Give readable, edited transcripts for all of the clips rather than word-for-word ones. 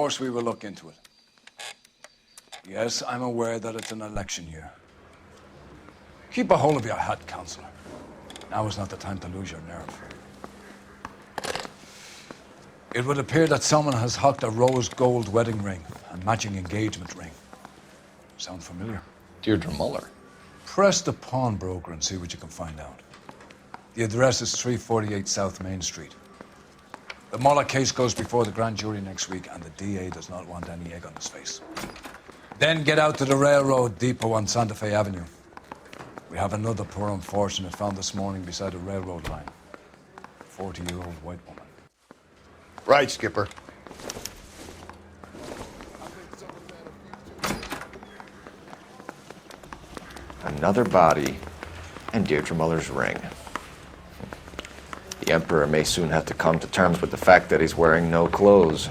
course we will look into it. Yes, I'm aware that it's an election year. Keep a hold of your head, Counselor. Now is not the time to lose your nerve. It would appear that someone has hocked a rose gold wedding ring and matching engagement ring. Sound familiar? Deirdre Muller. Press the pawnbroker and see what you can find out. The address is 348 South Main Street. The Muller case goes before the grand jury next week, and the DA does not want any egg on his face. Then get out to the railroad depot on Santa Fe Avenue. We have another poor unfortunate found this morning beside a railroad line. 40-year-old white woman. Right, Skipper. Another body, and Deirdre Muller's ring. The Emperor may soon have to come to terms with the fact that he's wearing no clothes.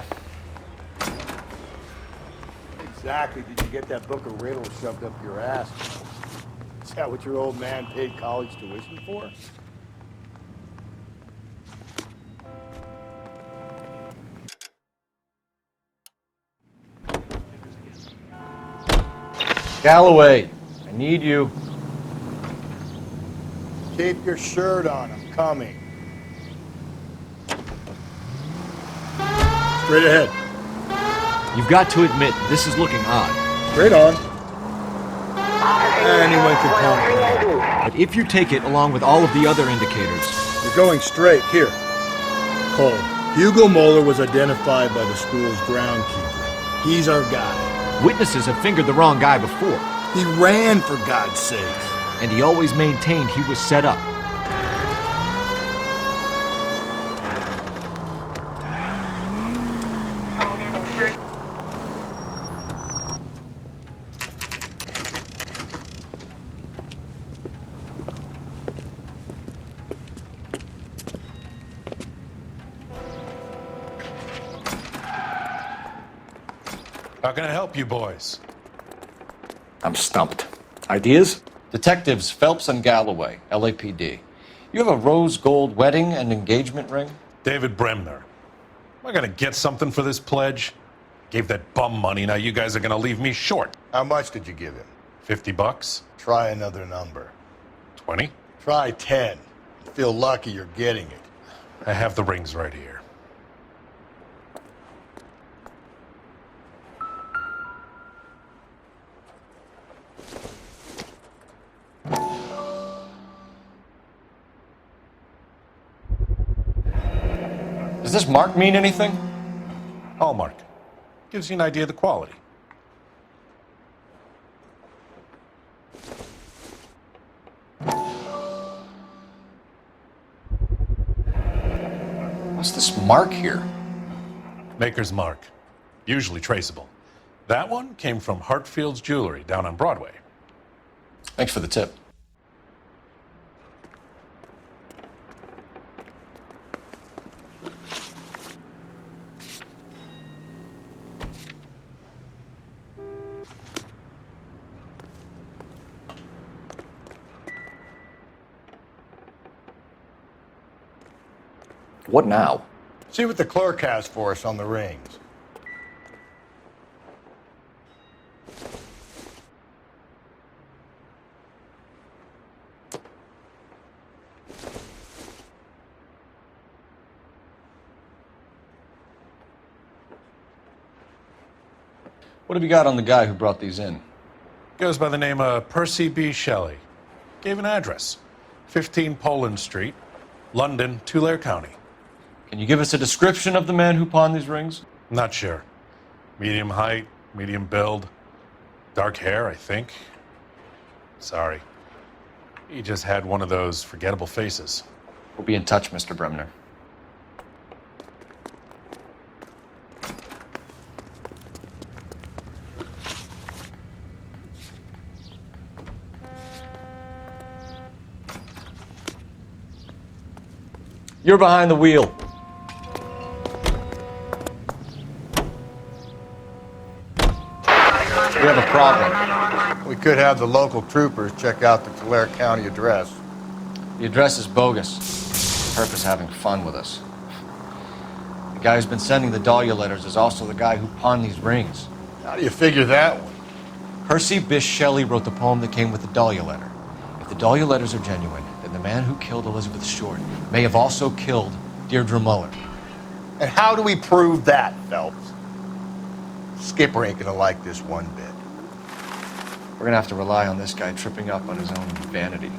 Exactly. Did you get that book of riddles shoved up your ass? Is that what your old man paid college tuition for? Galloway, I need you. Keep your shirt on. I'm coming. Straight ahead. You've got to admit, this is looking odd. Straight on. Anyone can count. But if you take it along with all of the other indicators... You're going straight. Here. Cole. Hugo Moeller was identified by the school's groundkeeper. He's our guy. Witnesses have fingered the wrong guy before. He ran, for God's sake. And he always maintained he was set up. How can I help you boys? I'm stumped. Ideas? Detectives Phelps and Galloway, LAPD. You have a rose gold wedding and engagement ring? David Bremner. Am I gonna get something for this pledge? Gave that bum money, now you guys are gonna leave me short. How much did you give him? $50? Try another number. 20? Try 10. Feel lucky you're getting it. I have the rings right here. Does this mark mean anything? Hallmark. Gives you an idea of the quality. What's this mark here? Maker's mark. Usually traceable. That one came from Hartfield's Jewelry down on Broadway. Thanks for the tip. What now? See what the clerk has for us on the rings. What have you got on the guy who brought these in? Goes by the name of Percy B. Shelley. Gave an address. 15 Poland Street, London, Tulare County. Can you give us a description of the man who pawned these rings? Not sure. Medium height, medium build. Dark hair, I think. Sorry. He just had one of those forgettable faces. We'll be in touch, Mr. Bremner. You're behind the wheel. We have a problem. We could have the local troopers check out the Tulare County address. The address is bogus. Herb is having fun with us. The guy who's been sending the Dahlia letters is also the guy who pawned these rings. How do you figure that one? Percy Bysshe Shelley wrote the poem that came with the Dahlia letter. If the Dahlia letters are genuine, then the man who killed Elizabeth Short may have also killed Deirdre Muller. And how do we prove that, Phelps? Skipper ain't gonna like this one bit. We're gonna have to rely on this guy tripping up on his own vanity.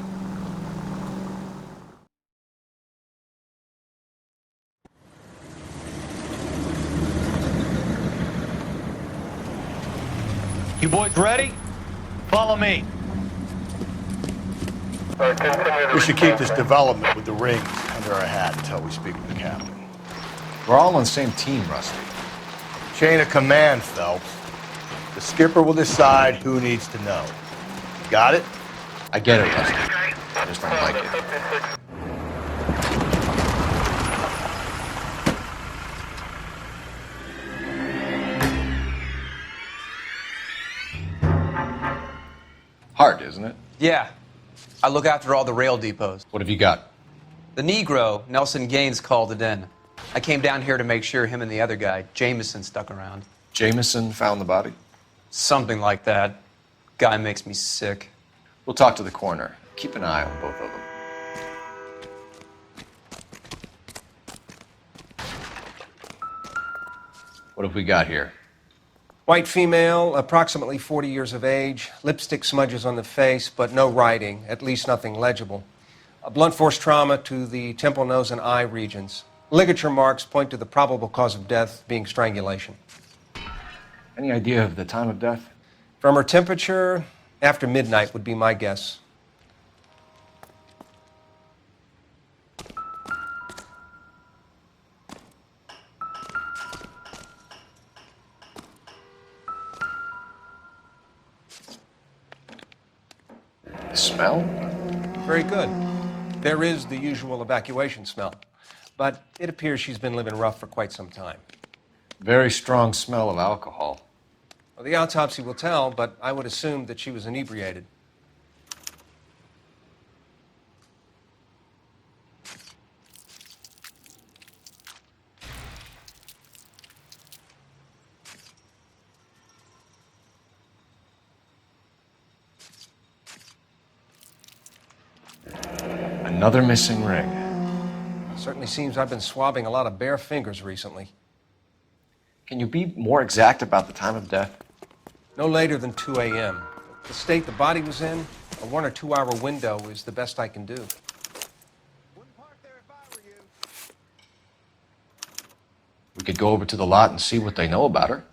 You boys ready? Follow me. We should keep this development with the rings under our hat until we speak with the captain. We're all on the same team, Rusty. Chain of command, Phelps. The skipper will decide who needs to know. Got it? I get it, Rusty. I just don't like it. Hard, isn't it? Yeah. I look after all the rail depots. What have you got? The Negro, Nelson Gaines, called it in. I came down here to make sure him and the other guy, Jameson, stuck around. Jameson found the body? Something like that. Guy makes me sick. We'll talk to the coroner. Keep an eye on both of them. What have we got here? White female, approximately 40 years of age, lipstick smudges on the face, but no writing, at least nothing legible. A blunt force trauma to the temple, nose, and eye regions. Ligature marks point to the probable cause of death being strangulation. Any idea of the time of death? From her temperature, after midnight would be my guess. Smell? Very good. There is the usual evacuation smell, but it appears she's been living rough for quite some time. Very strong smell of alcohol. Well, the autopsy will tell, but I would assume that she was inebriated. Another missing ring. Certainly seems I've been swabbing a lot of bare fingers recently. Can you be more exact about the time of death? No later than 2 a.m. The state the body was in, a 1 or 2 hour window is the best I can do. We could go over to the lot and see what they know about her.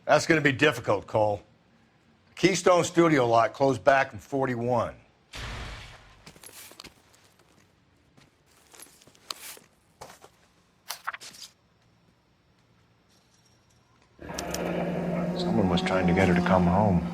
That's gonna be difficult, Cole. The Keystone Studio lot closed back in 41. Someone was trying to get her to come home.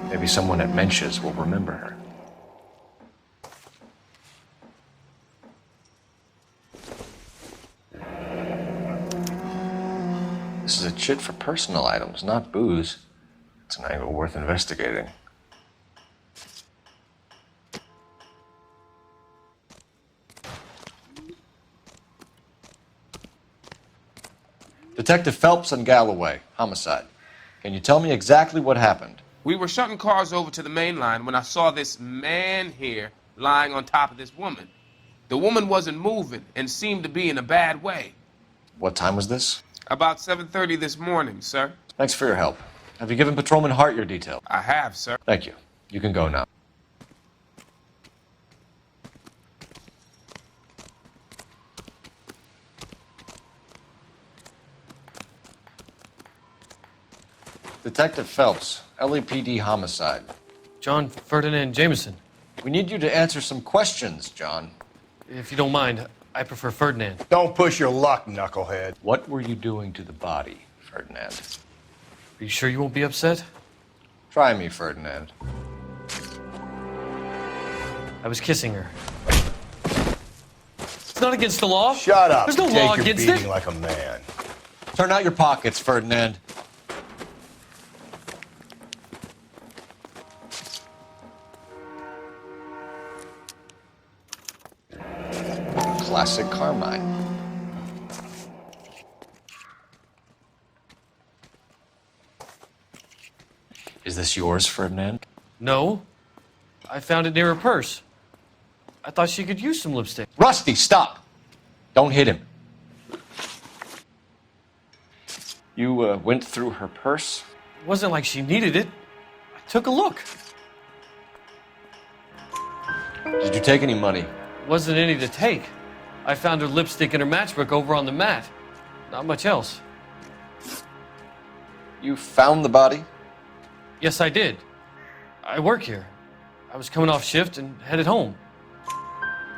Maybe someone at Mensch's will remember her. This is a chit for personal items, not booze. It's an angle worth investigating. Detective Phelps and Galloway, homicide. Can you tell me exactly what happened? We were shutting cars over to the main line when I saw this man here lying on top of this woman. The woman wasn't moving and seemed to be in a bad way. What time was this? About 7:30 this morning, sir. Thanks for your help. Have you given Patrolman Hart your detail? I have, sir. Thank you. You can go now. Detective Phelps, LAPD homicide. John Ferdinand Jameson. We need you to answer some questions, John. If you don't mind, I prefer Ferdinand. Don't push your luck, knucklehead. What were you doing to the body, Ferdinand? Are you sure you won't be upset? Try me, Ferdinand. I was kissing her. It's not against the law. Shut up. There's no Take law your against beating it. like a man. Turn out your pockets, Ferdinand. Classic Carmine. Is this yours, Ferdinand? No. I found it near her purse. I thought she could use some lipstick. Rusty, stop! Don't hit him. You went through her purse? It wasn't like she needed it. I took a look. Did you take any money? Wasn't any to take. I found her lipstick and her matchbook over on the mat. Not much else. You found the body? Yes, I did. I work here. I was coming off shift and headed home.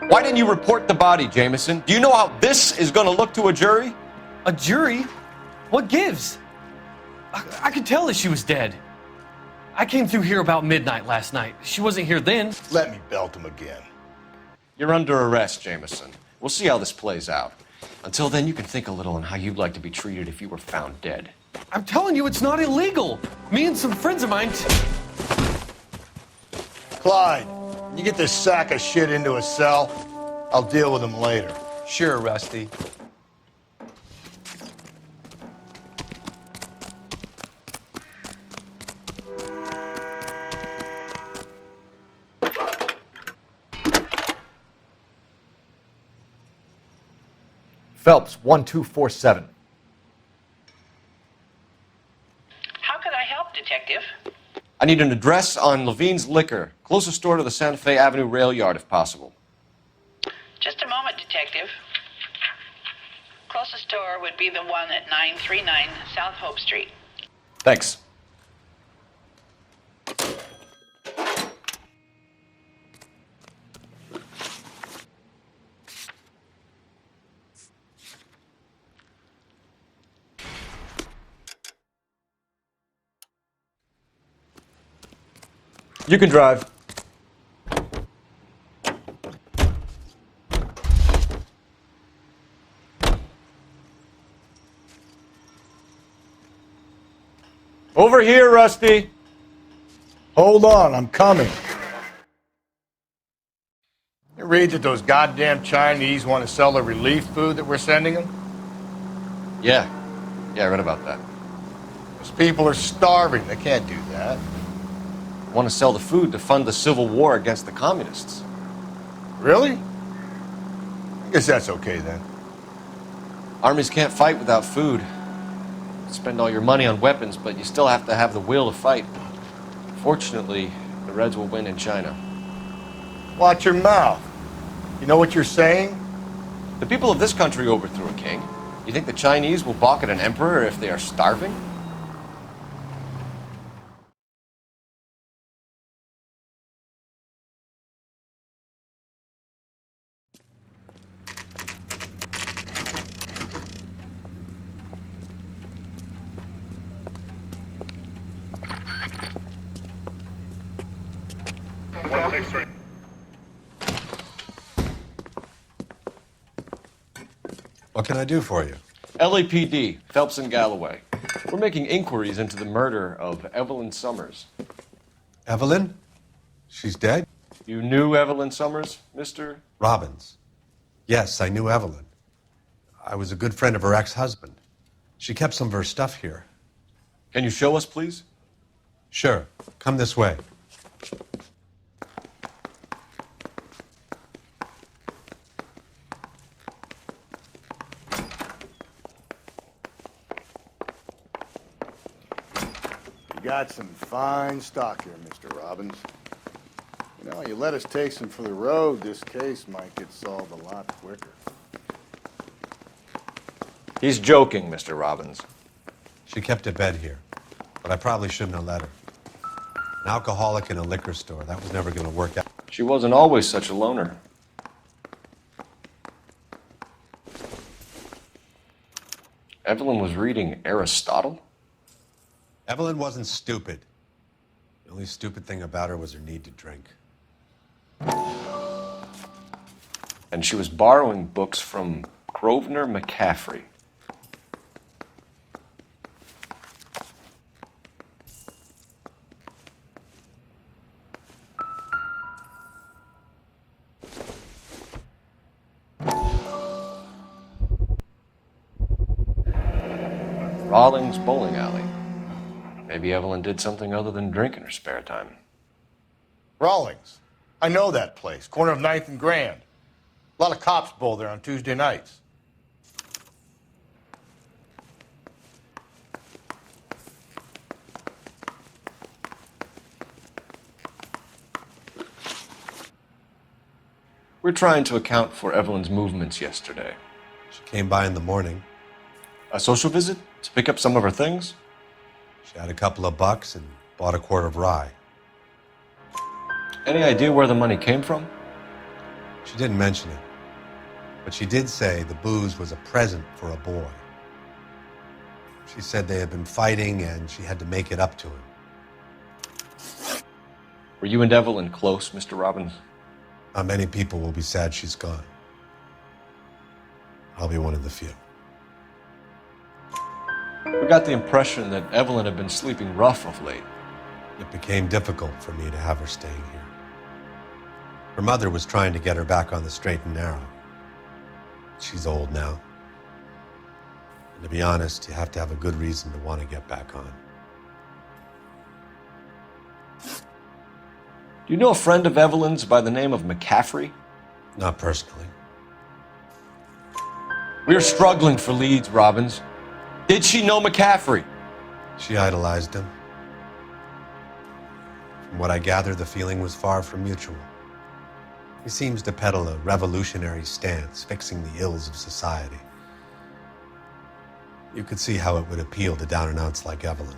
Why didn't you report the body, Jameson? Do you know how this is going to look to a jury? A jury? What gives? I could tell that she was dead. I came through here about midnight last night. She wasn't here then. Let me belt him again. You're under arrest, Jameson. We'll see how this plays out. Until then, you can think a little on how you'd like to be treated if you were found dead. I'm telling you, it's not illegal. Me and some friends of mine... Clyde, you get this sack of shit into a cell. I'll deal with him later. Sure, Rusty. Phelps, 1247. How could I help, Detective? I need an address on Levine's Liquor, closest store to the Santa Fe Avenue rail yard, if possible. Just a moment, Detective. Closest store would be the one at 939 South Hope Street. Thanks. You can drive. Over here, Rusty. Hold on, I'm coming. You read that those goddamn Chinese want to sell the relief food that we're sending them? Yeah, I read about that. Those people are starving. They can't do that. Want to sell the food to fund the civil war against the communists. Really? I guess that's okay then. Armies can't fight without food. Spend all your money on weapons, but you still have to have the will to fight. Fortunately, the Reds will win in China. Watch your mouth. You know what you're saying? The people of this country overthrew a king. You think the Chinese will balk at an emperor if they are starving? What can I do for you? LAPD, Phelps and Galloway. We're making inquiries into the murder of Evelyn Summers. Evelyn? She's dead? You knew Evelyn Summers, Mr. Robbins. Yes, I knew Evelyn. I was a good friend of her ex-husband. She kept some of her stuff here. Can you show us, please? Sure. Come this way. You got some fine stock here, Mr. Robbins. You know, you let us take some for the road, this case might get solved a lot quicker. He's joking, Mr. Robbins. She kept a bed here, but I probably shouldn't have let her. An alcoholic in a liquor store, that was never going to work out. She wasn't always such a loner. Evelyn was reading Aristotle? Evelyn wasn't stupid. The only stupid thing about her was her need to drink. And she was borrowing books from Grosvenor McCaffrey. Rawlings Bowling Alley. Maybe Evelyn did something other than drink in her spare time. Rawlings. I know that place. Corner of 9th and Grand. A lot of cops bowl there on Tuesday nights. We're trying to account for Evelyn's movements yesterday. She came by in the morning. A social visit to pick up some of her things? She had a couple of bucks and bought a quart of rye. Any idea where the money came from? She didn't mention it, but she did say the booze was a present for a boy. She said they had been fighting and she had to make it up to him. Were you and Evelyn close, Mr. Robbins? Not many people will be sad she's gone. I'll be one of the few. We got the impression that Evelyn had been sleeping rough of late. It became difficult for me to have her staying here. Her mother was trying to get her back on the straight and narrow. She's old now. And to be honest, you have to have a good reason to want to get back on. Do you know a friend of Evelyn's by the name of McCaffrey? Not personally. We're struggling for leads, Robbins. Did she know McCaffrey? She idolized him. From what I gather, the feeling was far from mutual. He seems to peddle a revolutionary stance, fixing the ills of society. You could see how it would appeal to down-and-outs like Evelyn.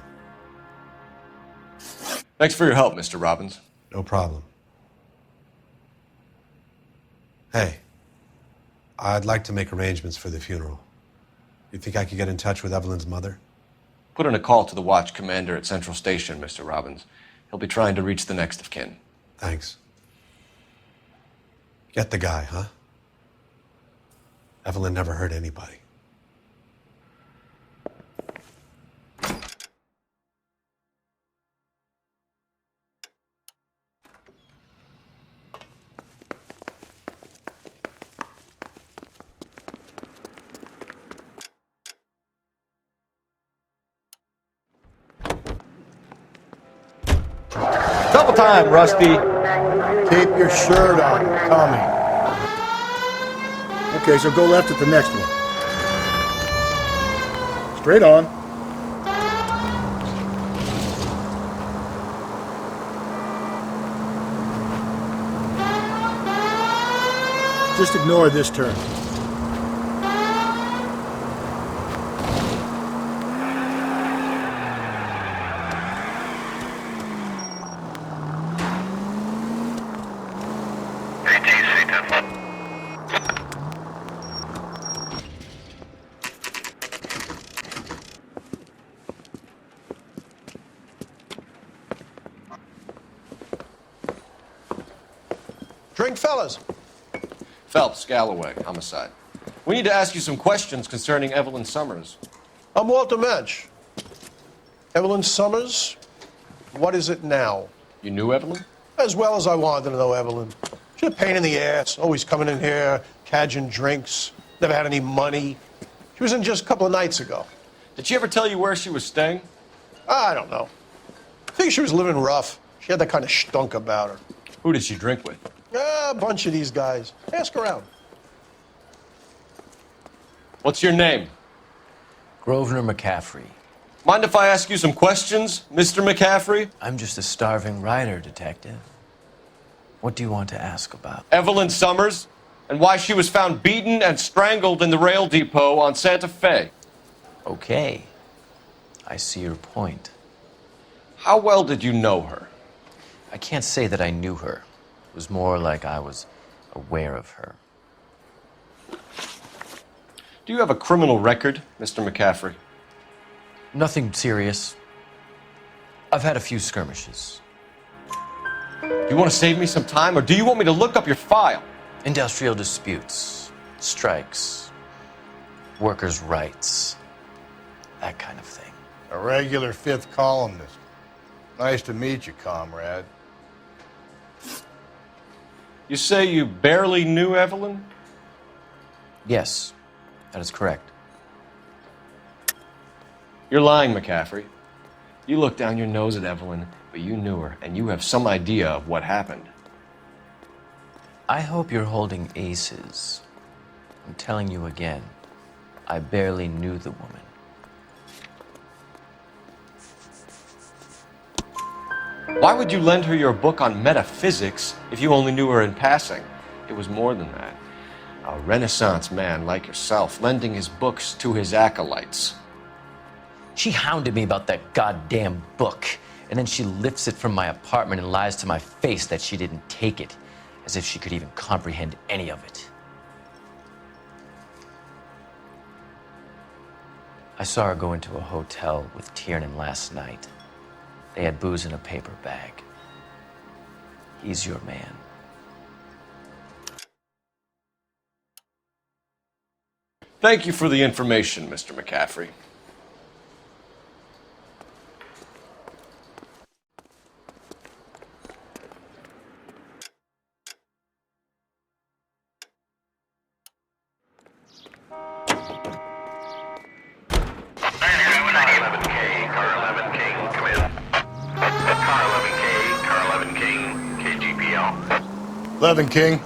Thanks for your help, Mr. Robbins. No problem. Hey, I'd like to make arrangements for the funeral. You think I could get in touch with Evelyn's mother? Put in a call to the watch commander at Central Station, Mr. Robbins. He'll be trying to reach the next of kin. Thanks. Get the guy, huh? Evelyn never hurt anybody. Double time, Rusty. Keep your shirt on, Tommy. Okay, so go left at the next one. Straight on. Just ignore this turn. Drink, fellas. Phelps, Galloway, homicide. We need to ask you some questions concerning Evelyn Summers. I'm Walter Mensch. Evelyn Summers, what is it now? You knew Evelyn? As well as I wanted to know Evelyn. She's a pain in the ass, always coming in here, cadging drinks, never had any money. She was in just a couple of nights ago. Did she ever tell you where she was staying? I don't know. I think she was living rough. She had that kind of stunk about her. Who did she drink with? A bunch of these guys. Ask around. What's your name? Grosvenor McCaffrey. Mind if I ask you some questions, Mr. McCaffrey? I'm just a starving writer, detective. What do you want to ask about? Evelyn Summers, and why she was found beaten and strangled in the rail depot on Santa Fe. Okay. I see your point. How well did you know her? I can't say that I knew her. It was more like I was aware of her. Do you have a criminal record, Mr. McCaffrey? Nothing serious. I've had a few skirmishes. Do you want to save me some time, or do you want me to look up your file? Industrial disputes, strikes, workers' rights, that kind of thing. A regular fifth columnist. Nice to meet you, comrade. You say you barely knew Evelyn? Yes, that is correct. You're lying, McCaffrey. You looked down your nose at Evelyn, but you knew her, and you have some idea of what happened. I hope you're holding aces. I'm telling you again, I barely knew the woman. Why would you lend her your book on metaphysics if you only knew her in passing? It was more than that. A Renaissance man like yourself, lending his books to his acolytes. She hounded me about that goddamn book, and then she lifts it from my apartment and lies to my face that she didn't take it, as if she could even comprehend any of it. I saw her go into a hotel with Tiernan last night. They had booze in a paper bag. He's your man. Thank you for the information, Mr. McCaffrey. Car 11 King, KGPL. 11 King.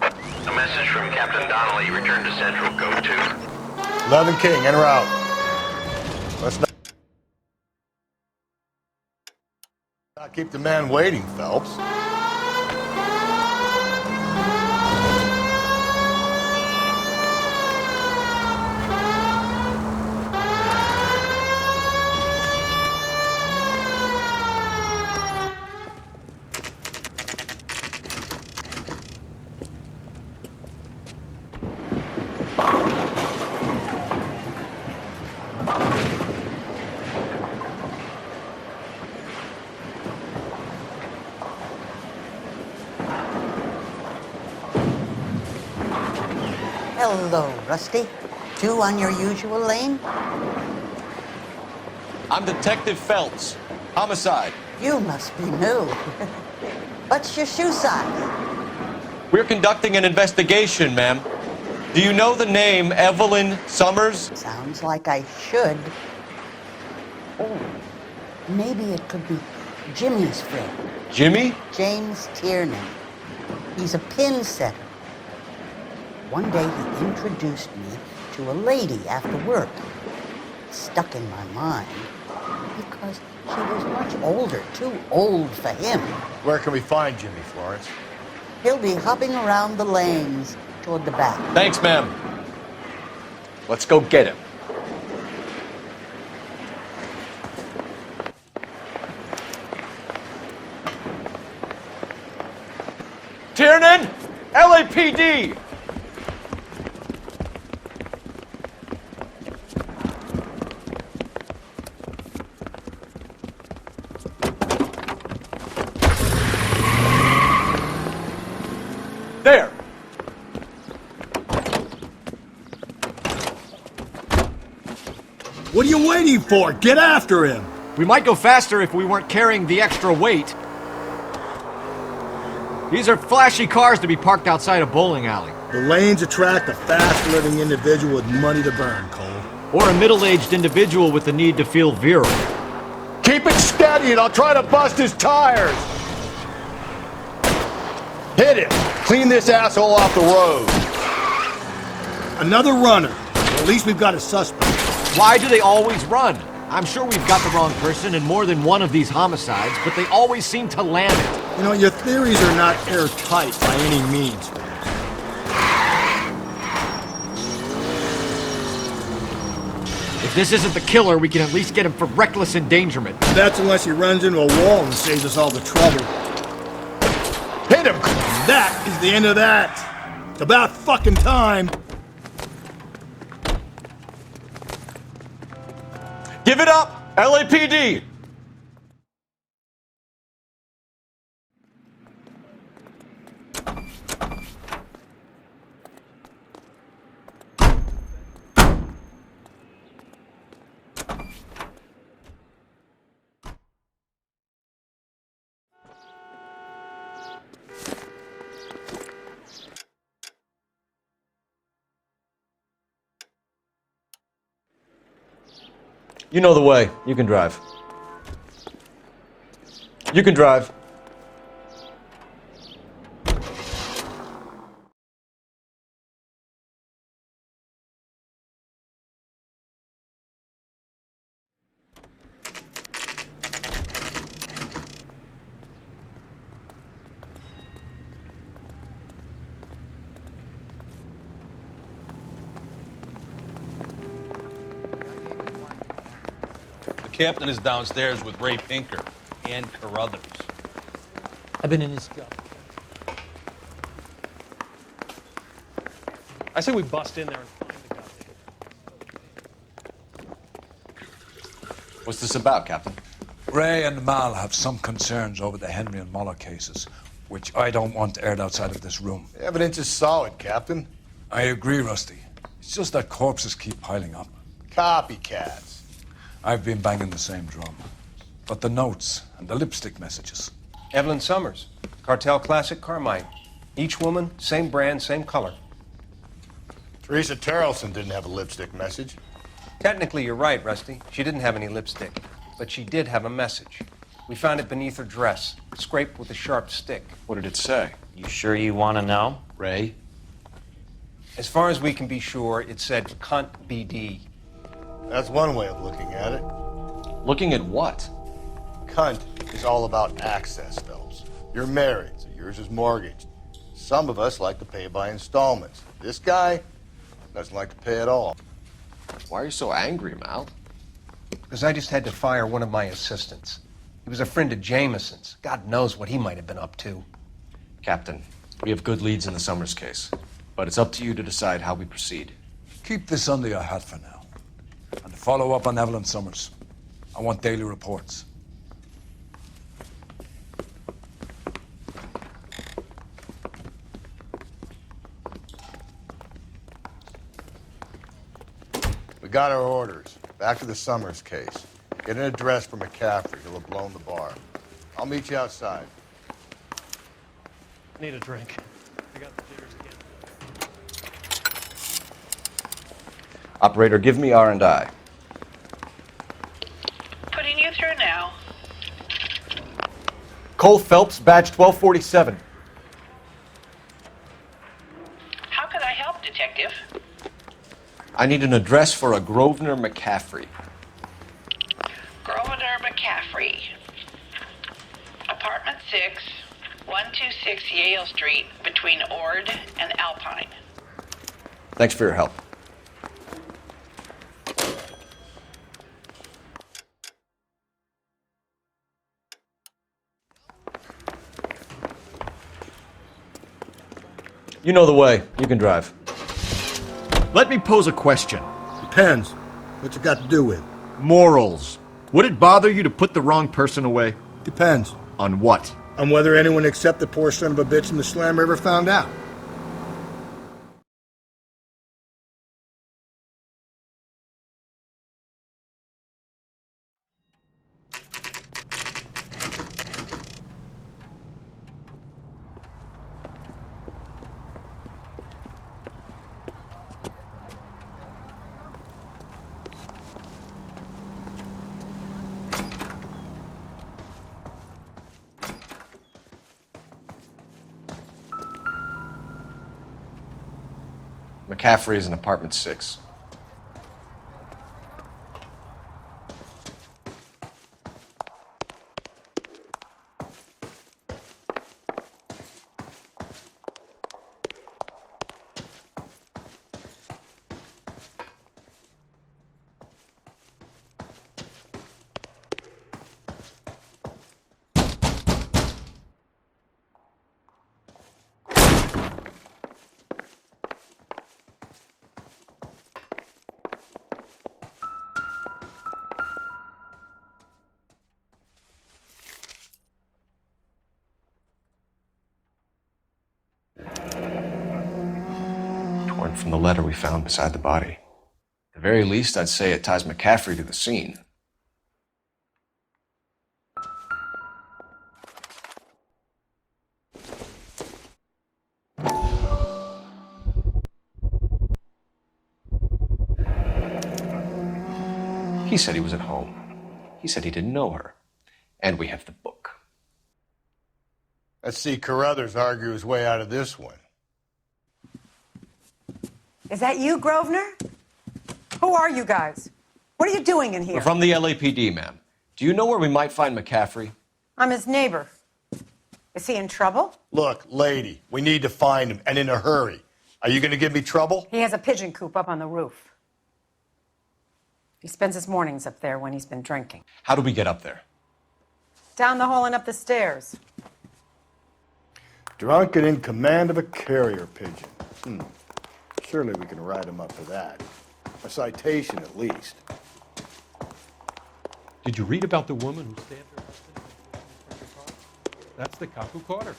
A message from Captain Donnelly. Return to Central, code 2. 11 King, en route. Let's not keep the man waiting, Phelps. Hello, Rusty. Two on your usual lane? I'm Detective Phelps. Homicide. You must be new. What's your shoe size? We're conducting an investigation, ma'am. Do you know the name Evelyn Summers? Sounds like I should. Oh, maybe it could be Jimmy's friend. Jimmy? James Tiernan. He's a pin setter. One day he introduced me to a lady after work. It stuck in my mind because she was much older, too old for him. Where can we find Jimmy, Florence? He'll be hopping around the lanes toward the back. Thanks, ma'am. Let's go get him. Tiernan! LAPD! There! What are you waiting for? Get after him! We might go faster if we weren't carrying the extra weight. These are flashy cars to be parked outside a bowling alley. The lanes attract a fast-living individual with money to burn, Cole. Or a middle-aged individual with the need to feel virile. Keep it steady and I'll try to bust his tires! Hit him! Clean this asshole off the road! Another runner. Well, at least we've got a suspect. Why do they always run? I'm sure we've got the wrong person in more than one of these homicides, but they always seem to land it. You know, your theories are not airtight by any means. If this isn't the killer, we can at least get him for reckless endangerment. That's unless he runs into a wall and saves us all the trouble. Hit him! And that is the end of that. It's about fucking time. Give it up! LAPD! You know the way. You can drive. You can drive. The captain is downstairs with Ray Pinker and Carruthers. I've been in his job. I say we bust in there and find the goddamn. What's this about, Captain? Ray and Mal have some concerns over the Henry and Muller cases, which I don't want aired outside of this room. The evidence is solid, Captain. I agree, Rusty. It's just that corpses keep piling up. Copycats. I've been banging the same drum. But the notes and the lipstick messages. Evelyn Summers, Cartel Classic Carmine. Each woman, same brand, same color. Teresa Terrelson didn't have a lipstick message. Technically, you're right, Rusty. She didn't have any lipstick, but she did have a message. We found it beneath her dress, scraped with a sharp stick. What did it say? You sure you want to know? Ray? As far as we can be sure, it said cunt BD. That's one way of looking at it. Looking at what? Cunt is all about access, Phelps. You're married, so yours is mortgaged. Some of us like to pay by installments. This guy doesn't like to pay at all. Why are you so angry, Mal? Because I just had to fire one of my assistants. He was a friend of Jameson's. God knows what he might have been up to. Captain, we have good leads in the Summers case, but it's up to you to decide how we proceed. Keep this under your hat for now. And follow up on Evelyn Summers. I want daily reports. We got our orders. Back to the Summers case. Get an address for McCaffrey. He'll have blown the bar. I'll meet you outside. Need a drink. I got the jitters again. Operator, give me R&I. Putting you through now. Cole Phelps, badge 1247. How could I help, Detective? I need an address for a Grosvenor McCaffrey. Grosvenor McCaffrey. Apartment 6, 126 Yale Street, between Ord and Alpine. Thanks for your help. You know the way. You can drive. Let me pose a question. Depends. What's it got to do with? Morals. Would it bother you to put the wrong person away? Depends. On what? On whether anyone except the poor son of a bitch in the slammer ever found out. McCaffrey is in apartment 6. Torn from the letter we found beside the body. At the very least, I'd say it ties McCaffrey to the scene. He said he was at home. He said he didn't know her. And we have the book. Let's see Carruthers argue his way out of this one. Is that you, Grosvenor? Who are you guys? What are you doing in here? We're from the LAPD, ma'am. Do you know where we might find McCaffrey? I'm his neighbor. Is he in trouble? Look, lady, we need to find him, and in a hurry. Are you going to give me trouble? He has a pigeon coop up on the roof. He spends his mornings up there when he's been drinking. How do we get up there? Down the hall and up the stairs. Drunk and in command of a carrier pigeon. Surely we can write him up for that. A citation, at least. Did you read about the woman who stabbed her husband in the car? That's the cop who caught her.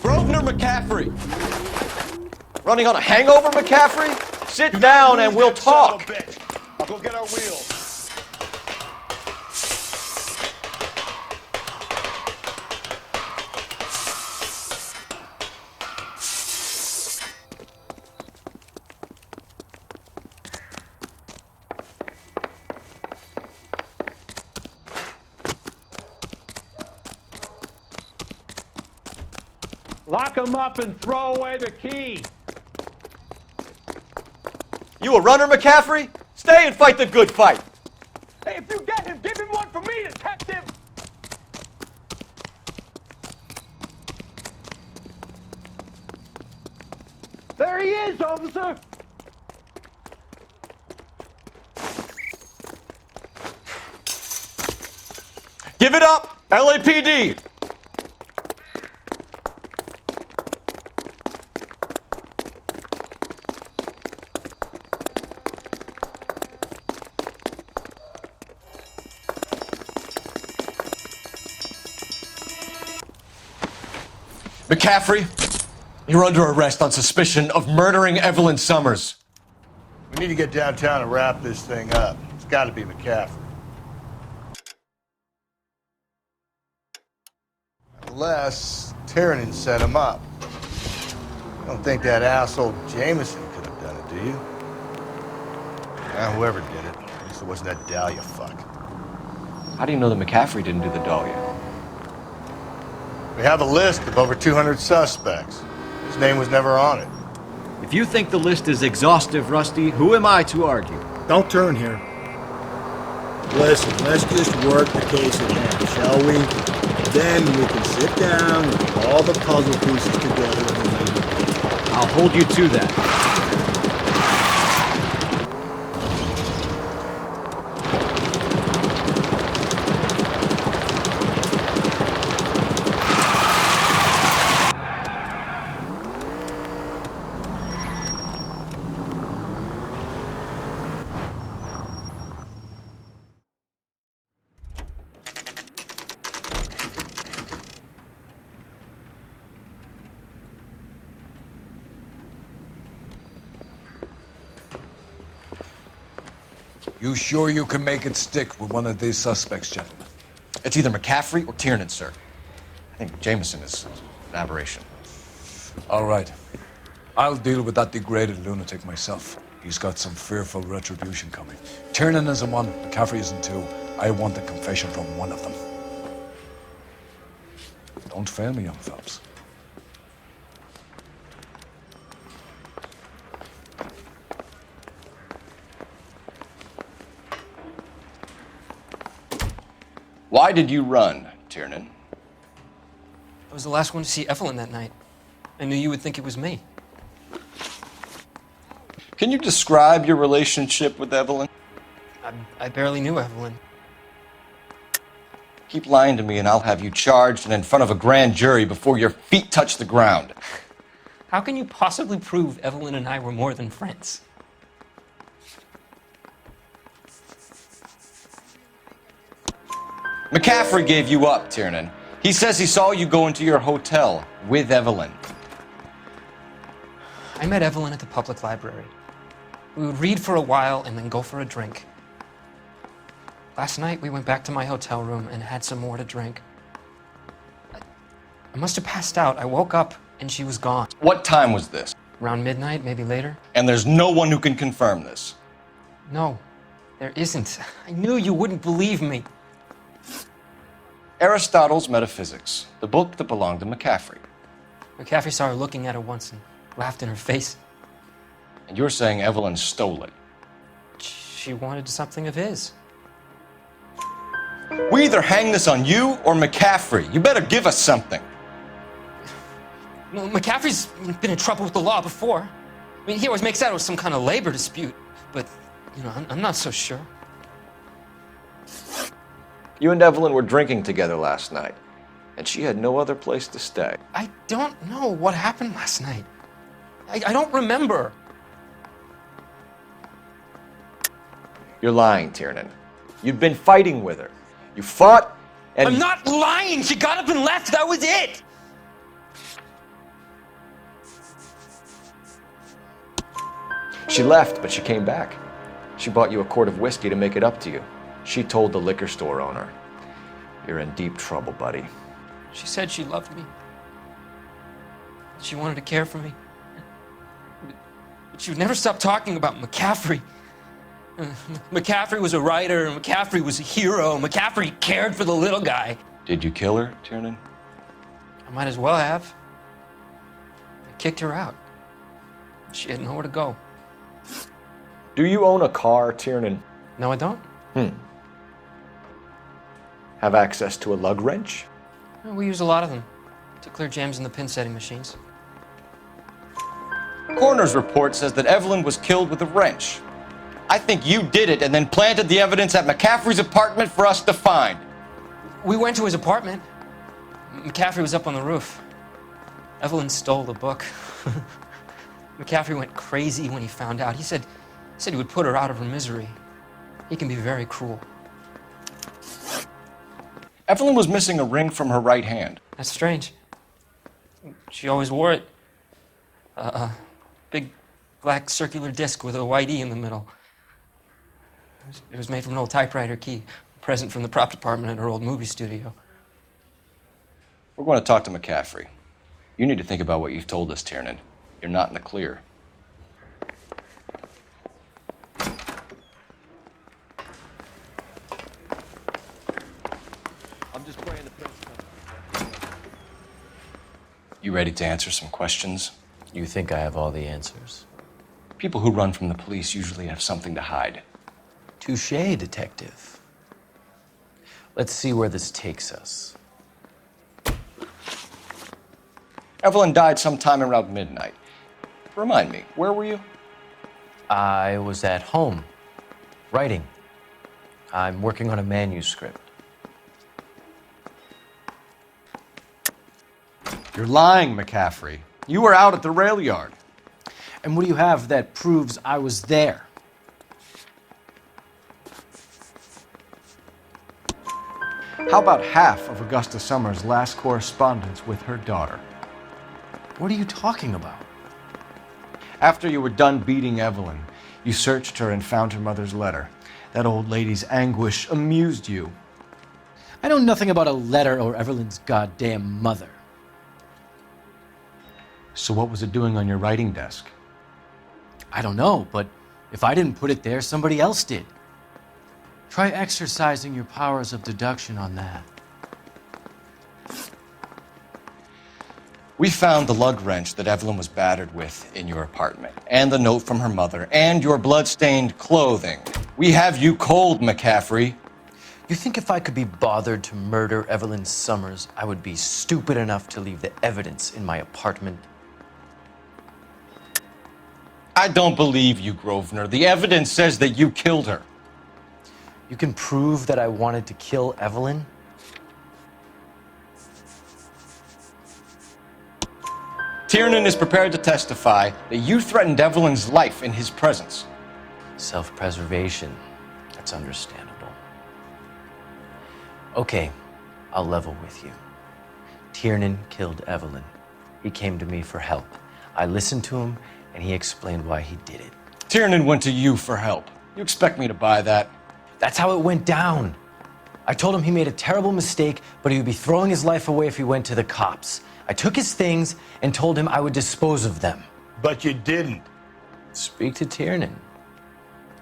Grosvenor McCaffrey! Running on a hangover, McCaffrey? Sit down and we'll talk. I'll go get our wheels. Lock him up and throw away the key. You a runner, McCaffrey? Stay and fight the good fight. Hey, if you get him, give him one for me, detective! There he is, officer! Give it up, LAPD! McCaffrey, you're under arrest on suspicion of murdering Evelyn Summers. We need to get downtown and wrap this thing up. It's got to be McCaffrey. Unless Tiernan set him up. I don't think that asshole Jameson could have done it, do you? Whoever did it. At least it wasn't that Dahlia fuck. How do you know that McCaffrey didn't do the Dahlia? We have a list of over 200 suspects. His name was never on it. If you think the list is exhaustive, Rusty, who am I to argue? Don't turn here. Listen, let's just work the case at hand, shall we? Then we can sit down and put all the puzzle pieces together in the maybe. I'll hold you to that. You sure you can make it stick with one of these suspects, gentlemen? It's either McCaffrey or Tiernan, sir. I think Jameson is an aberration. All right. I'll deal with that degraded lunatic myself. He's got some fearful retribution coming. Tiernan isn't one, McCaffrey isn't two. I want a confession from one of them. Don't fail me, young Phelps. Why did you run, Tiernan? I was the last one to see Evelyn that night. I knew you would think it was me. Can you describe your relationship with Evelyn? I barely knew Evelyn. Keep lying to me and I'll have you charged and in front of a grand jury before your feet touch the ground. How can you possibly prove Evelyn and I were more than friends? McCaffrey gave you up, Tiernan. He says he saw you go into your hotel with Evelyn. I met Evelyn at the public library. We would read for a while and then go for a drink. Last night, we went back to my hotel room and had some more to drink. I must have passed out. I woke up and she was gone. What time was this? Around midnight, maybe later? And there's no one who can confirm this. No, there isn't. I knew you wouldn't believe me. Aristotle's Metaphysics, the book that belonged to McCaffrey. McCaffrey saw her looking at her once and laughed in her face. And you're saying Evelyn stole it. She wanted something of his. We either hang this on you or McCaffrey. You better give us something. Well, McCaffrey's been in trouble with the law before. I mean, he always makes out it was some kind of labor dispute, but, you know, I'm not so sure. You and Evelyn were drinking together last night, and she had no other place to stay. I don't know what happened last night. I don't remember. You're lying, Tiernan. You'd been fighting with her. You fought, and... I'm not lying! She got up and left, that was it! She left, but she came back. She bought you a quart of whiskey to make it up to you. She told the liquor store owner. You're in deep trouble, buddy. She said she loved me. She wanted to care for me. But she would never stop talking about McCaffrey. McCaffrey was a writer, and McCaffrey was a hero. McCaffrey cared for the little guy. Did you kill her, Tiernan? I might as well have. I kicked her out. She had nowhere to go. Do you own a car, Tiernan? No, I don't. Have access to a lug wrench? We use a lot of them to clear jams in the pin setting machines. Coroner's report says that Evelyn was killed with a wrench. I think you did it and then planted the evidence at McCaffrey's apartment for us to find. We went to his apartment. McCaffrey was up on the roof. Evelyn stole the book. McCaffrey went crazy when he found out. He said he would put her out of her misery. He can be very cruel. Evelyn was missing a ring from her right hand. That's strange. She always wore it. A big black circular disc with a white E in the middle. It was made from an old typewriter key, a present from the prop department at her old movie studio. We're going to talk to McCaffrey. You need to think about what you've told us, Tiernan. You're not in the clear. I'm just playing the principal. You ready to answer some questions? You think I have all the answers? People who run from the police usually have something to hide. Touché, detective. Let's see where this takes us. Evelyn died sometime around midnight. Remind me, where were you? I was at home, writing. I'm working on a manuscript. You're lying, McCaffrey. You were out at the rail yard. And what do you have that proves I was there? How about half of Augusta Summers' last correspondence with her daughter? What are you talking about? After you were done beating Evelyn, you searched her and found her mother's letter. That old lady's anguish amused you. I know nothing about a letter or Evelyn's goddamn mother. So what was it doing on your writing desk? I don't know, but if I didn't put it there, somebody else did. Try exercising your powers of deduction on that. We found the lug wrench that Evelyn was battered with in your apartment, and the note from her mother, and your blood-stained clothing. We have you cold, McCaffrey. You think if I could be bothered to murder Evelyn Summers, I would be stupid enough to leave the evidence in my apartment? I don't believe you, Grosvenor. The evidence says that you killed her. You can prove that I wanted to kill Evelyn? Tiernan is prepared to testify that you threatened Evelyn's life in his presence. Self-preservation. That's understandable. Okay, I'll level with you. Tiernan killed Evelyn. He came to me for help. I listened to him, and he explained why he did it. Tiernan went to you for help. You expect me to buy that? That's how it went down. I told him he made a terrible mistake, but he would be throwing his life away if he went to the cops. I took his things and told him I would dispose of them. But you didn't. Speak to Tiernan.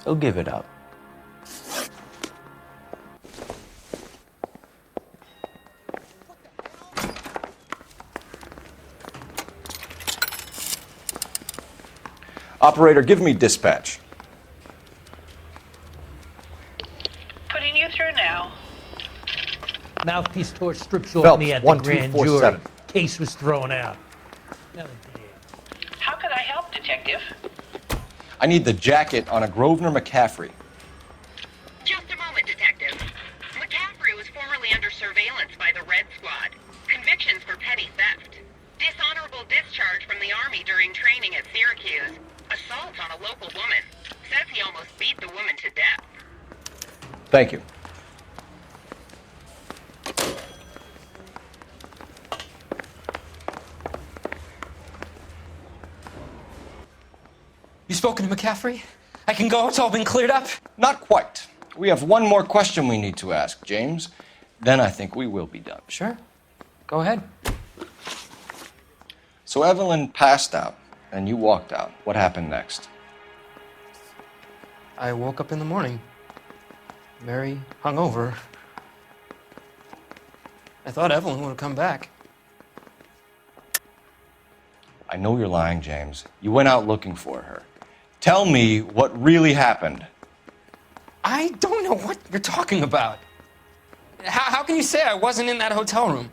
He'll give it up. Operator, give me dispatch. Putting you through now. Mouthpiece tore strip short Phelps, me at the 1247. grand jury. Case was thrown out. How could I help, Detective? I need the jacket on a Grosvenor McCaffrey. Just a moment, Detective. McCaffrey was formerly under surveillance by the Red Squad. Convictions for petty theft. Dishonorable discharge from the Army during training at Syracuse. Assault on a local woman. Says he almost beat the woman to death. Thank you. You spoken to McCaffrey? I can go, it's all been cleared up? Not quite. We have one more question we need to ask, James. Then I think we will be done. Sure. Go ahead. So Evelyn passed out, and you walked out. What happened next? I woke up in the morning, very hungover. I thought Evelyn would have come back. I know you're lying, James. You went out looking for her. Tell me what really happened. I don't know what you're talking about. How can you say I wasn't in that hotel room?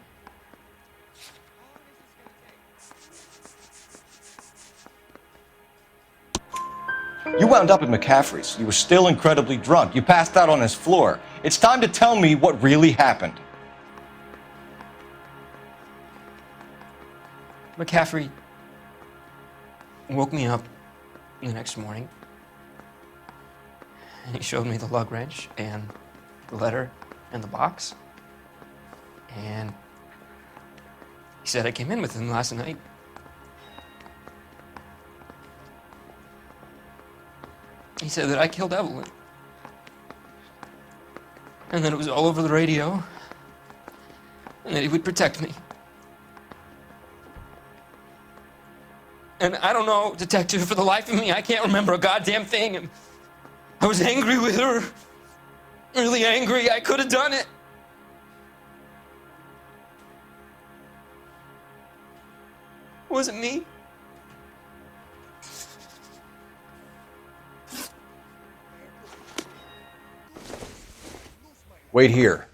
You wound up at McCaffrey's. You were still incredibly drunk. You passed out on his floor. It's time to tell me what really happened. McCaffrey woke me up the next morning, and he showed me the lug wrench and the letter and the box, and he said I came in with him last night. He said that I killed Evelyn, and that it was all over the radio, and that he would protect me. And I don't know, Detective, for the life of me, I can't remember a goddamn thing. And I was angry with her. Really angry. I could have done it. Was it me? Wait here.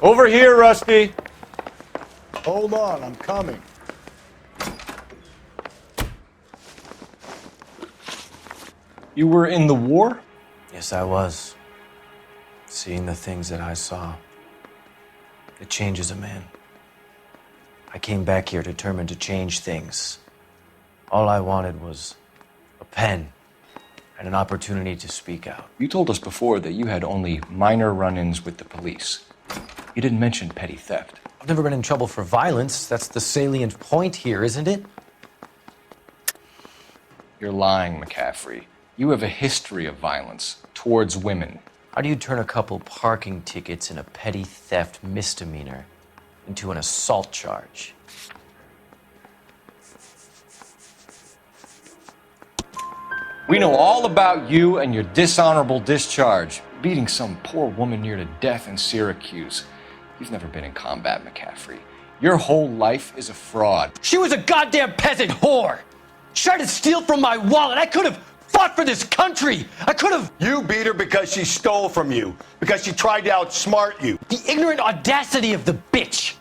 Over here, Rusty. Hold on, I'm coming. You were in the war? Yes, I was. Seeing the things that I saw, it changes a man. I came back here determined to change things. All I wanted was a pen and an opportunity to speak out. You told us before that you had only minor run-ins with the police. You didn't mention petty theft. I've never been in trouble for violence. That's the salient point here, isn't it? You're lying, McCaffrey. You have a history of violence towards women. How do you turn a couple parking tickets and a petty theft misdemeanor into an assault charge? We know all about you and your dishonorable discharge, beating some poor woman near to death in Syracuse. You've never been in combat, McCaffrey. Your whole life is a fraud. She was a goddamn peasant whore! She tried to steal from my wallet. I could have fought for this country. I could have... You beat her because she stole from you, because she tried to outsmart you. The ignorant audacity of the bitch.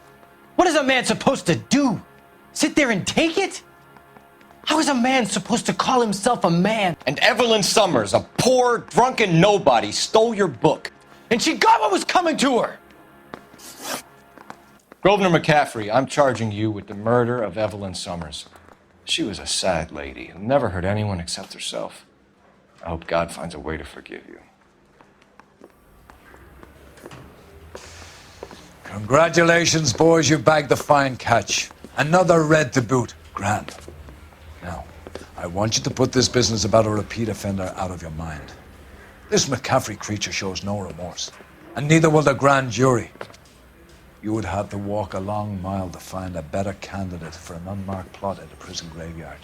What is a man supposed to do? Sit there and take it? How is a man supposed to call himself a man? And Evelyn Summers, a poor, drunken nobody, stole your book. And she got what was coming to her. Grosvenor McCaffrey, I'm charging you with the murder of Evelyn Summers. She was a sad lady who never hurt anyone except herself. I hope God finds a way to forgive you. Congratulations, boys. You bagged the fine catch. Another red to boot. Grand. Now, I want you to put this business about a repeat offender out of your mind. This McCaffrey creature shows no remorse, and neither will the grand jury. You would have to walk a long mile to find a better candidate for an unmarked plot at a prison graveyard.